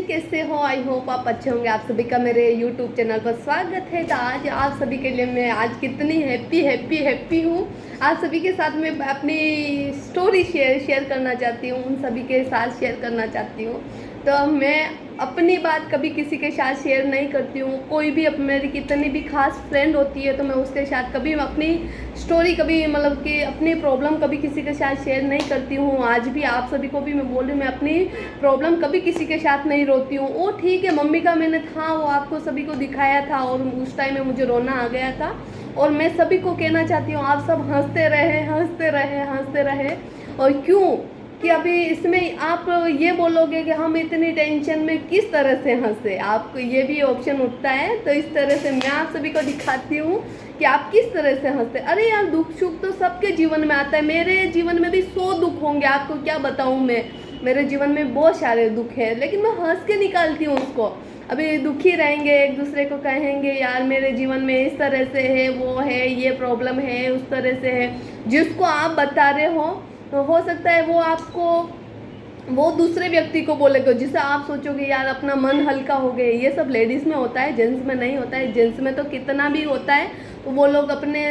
कैसे हो? I hope आप अच्छे होंगे। आप सभी का मेरे यूट्यूब चैनल पर स्वागत है। तो आज आप सभी के लिए मैं आज कितनी हैप्पी हूँ। आप सभी के साथ मैं अपनी स्टोरी शेयर करना चाहती हूँ, उन सभी के साथ शेयर करना चाहती हूँ। तो मैं अपनी बात कभी किसी के साथ शेयर नहीं करती हूँ। कोई भी मेरी कितनी भी खास फ्रेंड होती है तो मैं उसके साथ कभी अपनी स्टोरी कभी मतलब कि अपनी प्रॉब्लम कभी किसी के साथ शेयर नहीं करती हूँ। आज भी आप सभी को भी मैं बोल रही हूँ, मैं अपनी प्रॉब्लम कभी किसी के साथ नहीं रोती हूँ। वो ठीक है, मम्मी का मैंने था वो आपको सभी को दिखाया था और उस टाइम में मुझे रोना आ गया था। और मैं सभी को कहना चाहती हूँ, आप सब हंसते रहे। और क्यों कि अभी इसमें आप ये बोलोगे कि हम इतनी टेंशन में किस तरह से हंसे, आपको ये भी ऑप्शन उठता है। तो इस तरह से मैं आप सभी को दिखाती हूँ कि आप किस तरह से हंसते। अरे यार, दुख सुख तो सबके जीवन में आता है। मेरे जीवन में भी 100 दुख होंगे, आपको क्या बताऊँ मैं। मेरे जीवन में बहुत सारे दुख है, लेकिन मैं हंस के निकालती हूँ उसको। अभी दुखी रहेंगे, एक दूसरे को कहेंगे यार मेरे जीवन में इस तरह से है, वो है, ये प्रॉब्लम है, उस तरह से है। जिसको आप बता रहे हो सकता है वो आपको वो दूसरे व्यक्ति को बोलेगा, जिससे आप सोचोगे यार अपना मन हल्का हो गया। ये सब लेडीज़ में होता है, जेंट्स में नहीं होता है। जेंट्स में तो कितना भी होता है तो वो लोग अपने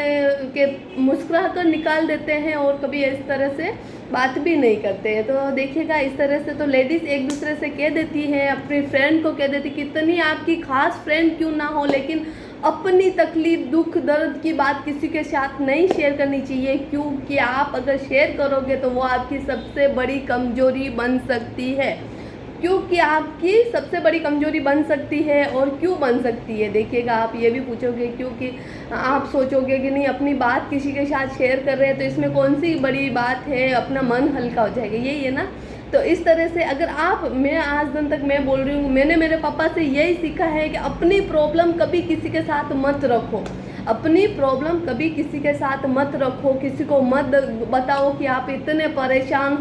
के मुस्कुरा कर निकाल देते हैं और कभी इस तरह से बात भी नहीं करते हैं। तो देखिएगा, इस तरह से तो लेडीज़ एक दूसरे से कह देती है, अपनी फ्रेंड को कह देती, कितनी आपकी खास फ्रेंड क्यों ना हो, लेकिन अपनी तकलीफ दुख दर्द की बात किसी के साथ नहीं शेयर करनी चाहिए। क्योंकि आप अगर शेयर करोगे तो वो आपकी सबसे बड़ी कमजोरी बन सकती है। क्योंकि आपकी सबसे बड़ी कमजोरी बन सकती है। और क्यों बन सकती है, देखिएगा, आप ये भी पूछोगे। क्योंकि आप सोचोगे कि नहीं, अपनी बात किसी के साथ शेयर कर रहे हैं तो इसमें कौन सी बड़ी बात है, अपना मन हल्का हो जाएगा, यही है ना। तो इस तरह से अगर मैं आज दिन तक मैं बोल रही हूँ, मैंने मेरे पापा से यही सीखा है कि अपनी प्रॉब्लम कभी किसी के साथ मत रखो। अपनी प्रॉब्लम कभी किसी के साथ मत रखो, किसी को मत बताओ कि आप इतने परेशान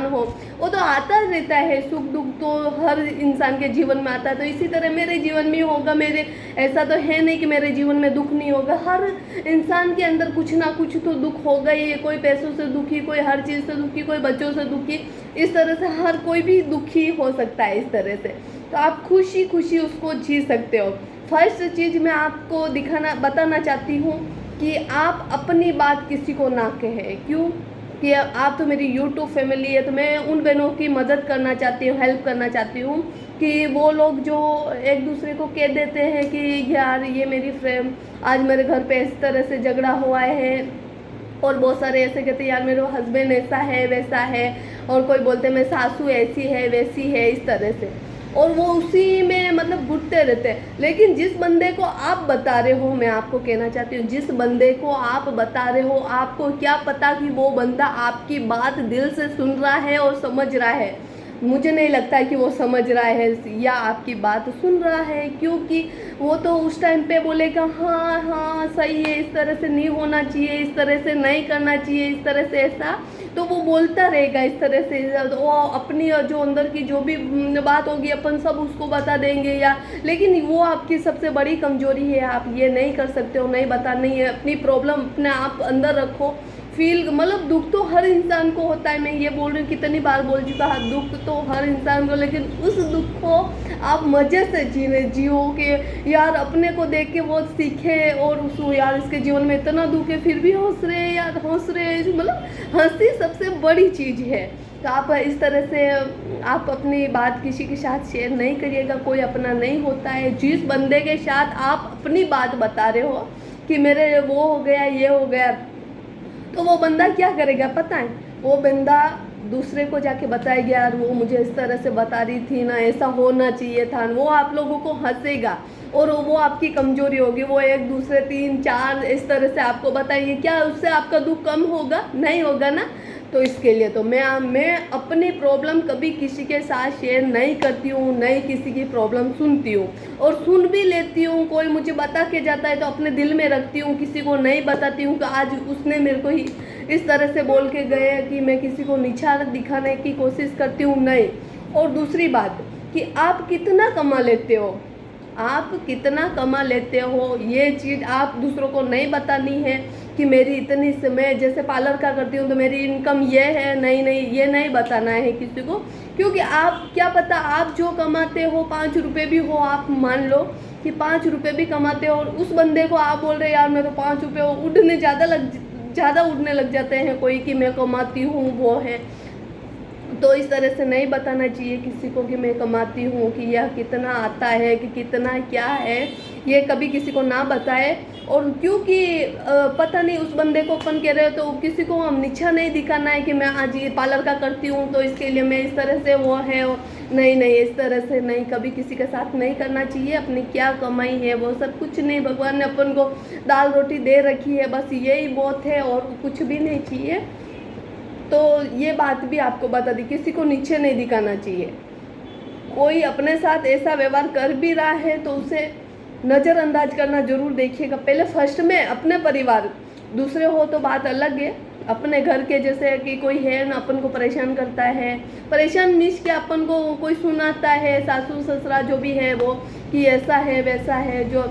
हो। वो तो आता रहता है, सुख दुख तो हर इंसान के जीवन में आता है। तो इसी तरह मेरे जीवन में होगा। मेरे ऐसा तो है नहीं कि मेरे जीवन में दुख नहीं होगा। हर इंसान के अंदर कुछ ना कुछ तो दुख होगा ही। कोई पैसों से दुखी, कोई हर चीज़ से दुखी, कोई बच्चों से दुखी। इस तरह से हर कोई भी दुखी हो सकता है इस तरह से। तो आप खुशी खुशी उसको जी सकते हो। फर्स्ट चीज़ मैं आपको बताना चाहती हूँ कि आप अपनी बात किसी को ना कहें। क्यों कि आप तो मेरी यूट्यूब फैमिली है, तो मैं उन बहनों की मदद करना चाहती हूँ, हेल्प करना चाहती हूँ कि वो लोग जो एक दूसरे को कह देते हैं कि यार ये मेरी फ्रेंड आज मेरे घर पे इस तरह से झगड़ा हुआ है। और बहुत सारे ऐसे कहते हैं यार मेरे हस्बैंड ऐसा है वैसा है। और कोई बोलते हैं मैं सासू ऐसी है वैसी है, इस तरह से। और वो उसी में मतलब घुटते रहते हैं। लेकिन जिस बंदे को आप बता रहे हो, मैं आपको कहना चाहती हूँ, जिस बंदे को आप बता रहे हो, आपको क्या पता कि वो बंदा आपकी बात दिल से सुन रहा है और समझ रहा है। मुझे नहीं लगता है कि वो समझ रहा है या आपकी बात सुन रहा है। क्योंकि वो तो उस टाइम पे बोलेगा हाँ हाँ सही है, इस तरह से नहीं होना चाहिए, इस तरह से नहीं करना चाहिए, इस तरह से ऐसा। तो वो बोलता रहेगा इस तरह से। वो अपनी जो अंदर की जो भी बात होगी अपन सब उसको बता देंगे या। लेकिन वो आपकी सबसे बड़ी कमजोरी है। आप ये नहीं कर सकते हो, नहीं बतानी है। अपनी प्रॉब्लम अपने आप अंदर रखो। फील मतलब दुख तो हर इंसान को होता है। मैं ये बोल रही हूँ, कितनी बार बोल चुका है, दुख तो हर इंसान को। लेकिन उस दुख को आप मज़े से जियो कि यार अपने को देख के वो सीखे और उसको यार इसके जीवन में इतना दुख है फिर भी हंस रहे हैं यार, हंस रहे हैं। मतलब हंसी सबसे बड़ी चीज़ है। तो आप इस तरह से आप अपनी बात किसी के साथ शेयर नहीं करिएगा। कोई अपना नहीं होता है। जिस बंदे के साथ आप अपनी बात बता रहे हो कि मेरे वो हो गया ये हो गया, तो वो बंदा क्या करेगा पता है, वो बंदा दूसरे को जाके बताएगा यार वो मुझे इस तरह से बता रही थी ना, ऐसा होना चाहिए था। वो आप लोगों को हंसेगा और वो आपकी कमजोरी होगी। वो एक दूसरे 3 4 इस तरह से आपको बताएंगे। क्या उससे आपका दुख कम होगा? नहीं होगा ना। तो इसके लिए तो मैं अपनी प्रॉब्लम कभी किसी के साथ शेयर नहीं करती हूँ, नहीं किसी की प्रॉब्लम सुनती हूँ। और सुन भी लेती हूँ, कोई मुझे बता के जाता है तो अपने दिल में रखती हूँ, किसी को नहीं बताती हूँ कि आज उसने मेरे को ही इस तरह से बोल के गए कि मैं किसी को नीचा दिखाने की कोशिश करती हूँ, नहीं। और दूसरी बात कि आप कितना कमा लेते हो, आप कितना कमा लेते हो ये चीज़ आप दूसरों को नहीं बतानी है। कि मेरी इतनी मैं जैसे पार्लर का करती हूँ तो मेरी इनकम ये है, नहीं नहीं ये नहीं बताना है किसी को। क्योंकि आप क्या पता, आप जो कमाते हो 5 रुपये भी हो, आप मान लो कि 5 रुपये भी कमाते हो और उस बंदे को आप बोल रहे यार मैं तो 5 रुपये उड़ने ज़्यादा उड़ने लग जाते हैं कोई कि मैं कमाती हूँ वो है। तो इस तरह से नहीं बताना चाहिए किसी को कि मैं कमाती हूँ, कि यह कितना आता है, कि कितना क्या है, ये कभी किसी को ना बताए। और क्योंकि पता नहीं उस बंदे को अपन कह रहे हो तो किसी को हम नीचा नहीं दिखाना है कि मैं आज ये पार्लर का करती हूँ तो इसके लिए मैं इस तरह से वो है। नहीं नहीं, इस तरह से नहीं, कभी किसी के साथ नहीं करना चाहिए। अपनी क्या कमाई है वो सब कुछ नहीं, भगवान ने अपन को दाल रोटी दे रखी है, बस यही बहुत है और कुछ भी नहीं चाहिए। तो ये बात भी आपको बता दी, किसी को नीचे नहीं दिखाना चाहिए। कोई अपने साथ ऐसा व्यवहार कर भी रहा है तो उसे नज़रअंदाज करना जरूर देखिएगा। पहले फर्स्ट में अपने परिवार, दूसरे हो तो बात अलग है। अपने घर के जैसे कि कोई है ना अपन को परेशान करता है, परेशान मीन्स कि अपन को कोई सुनाता है, सासू ससुरा जो भी है वो, कि ऐसा है वैसा है, जो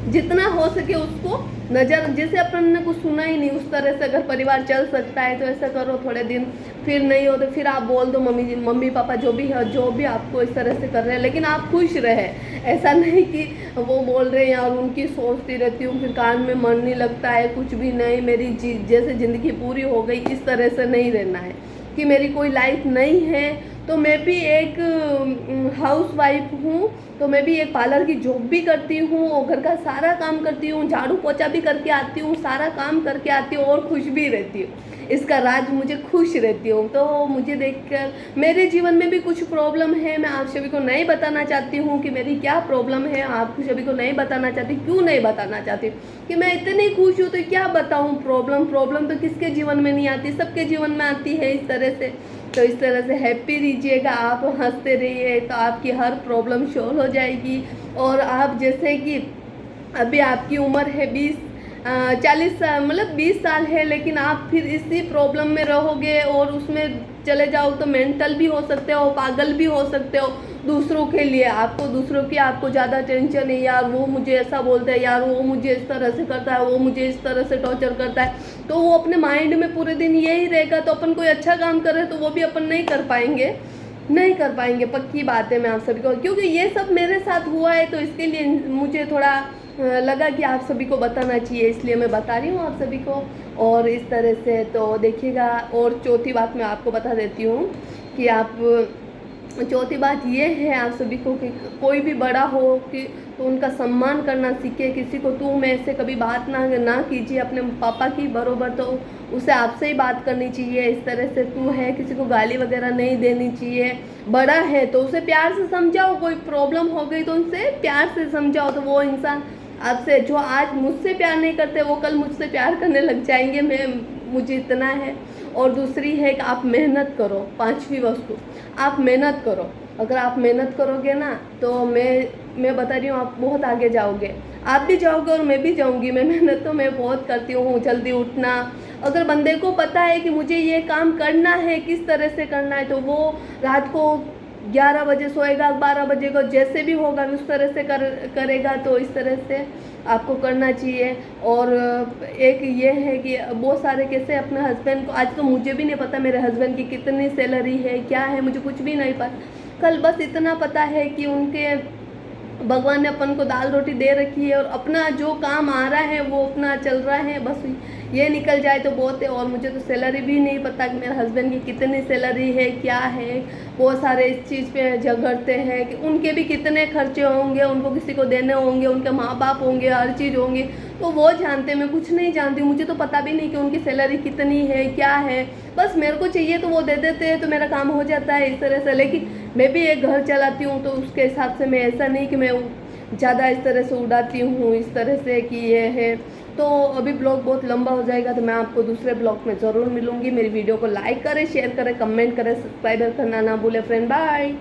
जितना हो सके उसको नज़र, जैसे अपन ने कुछ सुना ही नहीं उस तरह से अगर परिवार चल सकता है तो ऐसा करो थोड़े दिन। फिर नहीं हो तो फिर आप बोल दो मम्मी पापा जो भी है, जो भी आपको इस तरह से कर रहे हैं, लेकिन आप खुश रहे। ऐसा नहीं कि वो बोल रहे हैं और उनकी सोचती रहती हूँ, फिर कान में मन नहीं लगता है, कुछ भी नहीं, मेरी जैसे ज़िंदगी पूरी हो गई, इस तरह से नहीं रहना है कि मेरी कोई लाइफ नहीं है। तो मैं भी एक हाउस वाइफ हूँ, तो मैं भी एक पार्लर की जॉब भी करती हूँ और घर का सारा काम करती हूँ, झाड़ू पोछा भी करके आती हूँ, सारा काम करके आती हूँ और खुश भी रहती हूँ। इसका राज मुझे खुश रहती हूँ। तो मुझे देखकर मेरे जीवन में भी कुछ प्रॉब्लम है, मैं आप सभी को नहीं बताना चाहती हूँ कि मेरी क्या प्रॉब्लम है, आप सभी को नहीं बताना चाहती। क्यों नहीं बताना चाहती कि मैं इतनी खुश हूँ तो क्या बताऊँ प्रॉब्लम तो किसके जीवन में नहीं आती, सबके जीवन में आती है इस तरह से। तो इस तरह से हैप्पी रहिएगा, आप हंसते रहिए तो आपकी हर प्रॉब्लम सॉल्व हो जाएगी। और आप जैसे कि अभी आपकी उम्र है 40 साल, मतलब 20 साल है, लेकिन आप फिर इसी प्रॉब्लम में रहोगे और उसमें चले जाओ तो मेंटल भी हो सकते हो, पागल भी हो सकते हो। दूसरों के लिए दूसरों की आपको ज़्यादा टेंशन है, यार वो मुझे ऐसा बोलता है, यार वो मुझे इस तरह से करता है, वो मुझे इस तरह से टॉर्चर करता है, तो वो अपने माइंड में पूरे दिन यही रहेगा। तो अपन कोई अच्छा काम कर रहे हैं तो वो भी अपन नहीं कर पाएंगे, पक्की बात है। मैं आप सभी को, क्योंकि ये सब मेरे साथ हुआ है तो इसके लिए मुझे थोड़ा लगा कि आप सभी को बताना चाहिए, इसलिए मैं बता रही हूँ आप सभी को। और इस तरह से तो देखिएगा। और चौथी बात मैं आपको बता देती हूँ कि चौथी बात ये है आप सभी को कि कोई भी बड़ा हो कि तो उनका सम्मान करना सीखे। किसी को तू मैं से कभी बात ना कीजिए, अपने पापा की बरोबर तो उसे आपसे ही बात करनी चाहिए। इस तरह से तू है, किसी को गाली वगैरह नहीं देनी चाहिए। बड़ा है तो उसे प्यार से समझाओ, कोई प्रॉब्लम हो गई तो उनसे प्यार से समझाओ, तो वो इंसान आपसे, जो आज मुझसे प्यार नहीं करते वो कल मुझसे प्यार करने लग जाएंगे। मुझे इतना है। और दूसरी है कि आप मेहनत करो। पांचवी वस्तु, आप मेहनत करो। अगर आप मेहनत करोगे ना तो मैं बता रही हूँ आप बहुत आगे जाओगे। आप भी जाओगे और मैं भी जाऊँगी। मैं मेहनत तो मैं बहुत करती हूँ। जल्दी उठना, अगर बंदे को पता है कि मुझे ये काम करना है, किस तरह से करना है, तो वो रात को 11 बजे सोएगा, 12 बजे को जैसे भी होगा उस तरह से करेगा। तो इस तरह से आपको करना चाहिए। और एक ये है कि बहुत सारे कैसे अपने हस्बैंड को, आज तो मुझे भी नहीं पता मेरे हस्बैंड की कितनी सैलरी है, क्या है, मुझे कुछ भी नहीं पता। कल बस इतना पता है कि उनके भगवान ने अपन को दाल रोटी दे रखी है और अपना जो काम आ रहा है वो अपना चल रहा है, बस ये निकल जाए तो बहुत है। और मुझे तो सैलरी भी नहीं पता कि मेरे हस्बैंड की कितनी सैलरी है, क्या है। बहुत सारे इस चीज़ पे झगड़ते हैं कि उनके भी कितने खर्चे होंगे, उनको किसी को देने होंगे, उनके माँ बाप होंगे, हर चीज़ होंगी, तो वो जानते, मैं कुछ नहीं जानती। मुझे तो पता भी नहीं कि उनकी सैलरी कितनी है, क्या है। बस मेरे को चाहिए तो वो दे देते हैं तो मेरा काम हो जाता है इस तरह से। लेकिन मैं भी एक घर चलाती हूँ तो उसके हिसाब से मैं, ऐसा नहीं कि मैं ज़्यादा इस तरह से उड़ाती हूँ इस तरह से कि ये है। तो अभी ब्लॉग बहुत लंबा हो जाएगा तो मैं आपको दूसरे ब्लॉग में ज़रूर मिलूँगी। मेरी वीडियो को लाइक करें, शेयर करें, कमेंट करें, सब्सक्राइब करना ना भूलें फ्रेंड। बाय।